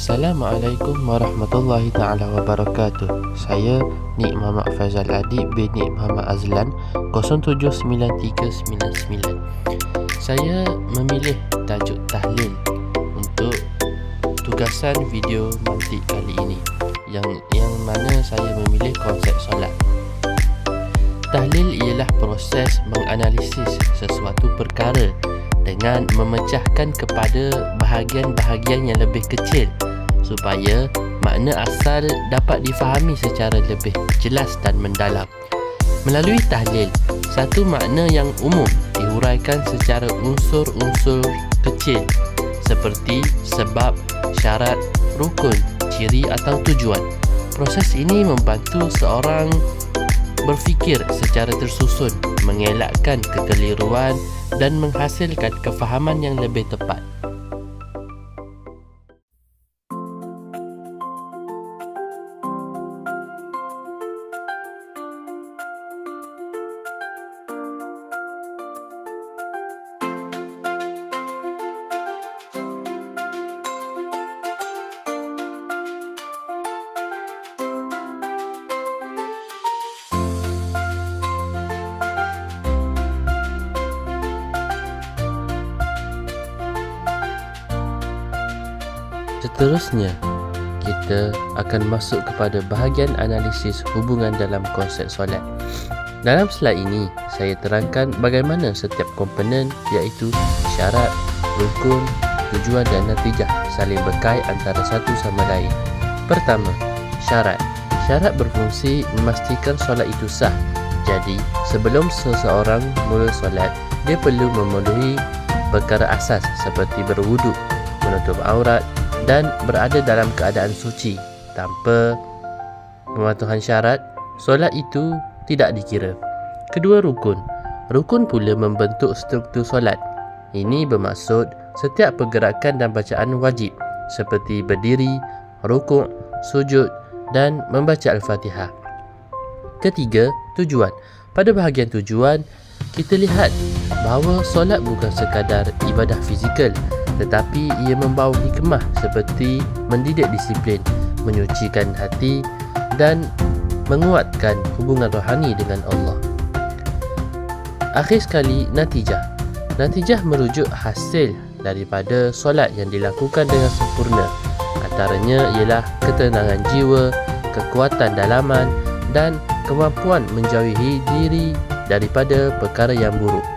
Assalamualaikum warahmatullahi ta'ala wabarakatuh. Saya Nik Muhammad Faizal Adib bin Nik Muhammad Azlan 079399. Saya memilih tajuk tahlil untuk tugasan video mantik kali ini, yang mana saya memilih konsep solat. Tahlil ialah proses menganalisis sesuatu perkara dengan memecahkan kepada bahagian-bahagian yang lebih kecil supaya makna asal dapat difahami secara lebih jelas dan mendalam. Melalui tahlil, satu makna yang umum dihuraikan secara unsur-unsur kecil seperti sebab, syarat, rukun, ciri atau tujuan. Proses ini membantu seorang berfikir secara tersusun, mengelakkan kekeliruan dan menghasilkan kefahaman yang lebih tepat. Seterusnya, kita akan masuk kepada bahagian analisis hubungan dalam konsep solat. Dalam slide ini, saya terangkan bagaimana setiap komponen iaitu syarat, rukun, tujuan dan natijah saling berkait antara satu sama lain. Pertama, syarat. Syarat berfungsi memastikan solat itu sah. Jadi, sebelum seseorang mula solat, dia perlu memenuhi perkara asas seperti berwuduk, menutup aurat dan berada dalam keadaan suci. Tanpa pematuhan syarat, solat itu tidak dikira. Kedua, rukun. Rukun pula membentuk struktur solat. Ini bermaksud setiap pergerakan dan bacaan wajib seperti berdiri, rukuk, sujud dan membaca Al-Fatihah. Ketiga, tujuan. Pada bahagian tujuan, kita lihat bahawa solat bukan sekadar ibadah fizikal, tetapi ia membawa hikmah seperti mendidik disiplin, menyucikan hati dan menguatkan hubungan rohani dengan Allah. Akhir sekali, natijah. Natijah merujuk hasil daripada solat yang dilakukan dengan sempurna. Antaranya ialah ketenangan jiwa, kekuatan dalaman dan kemampuan menjauhi diri daripada perkara yang buruk.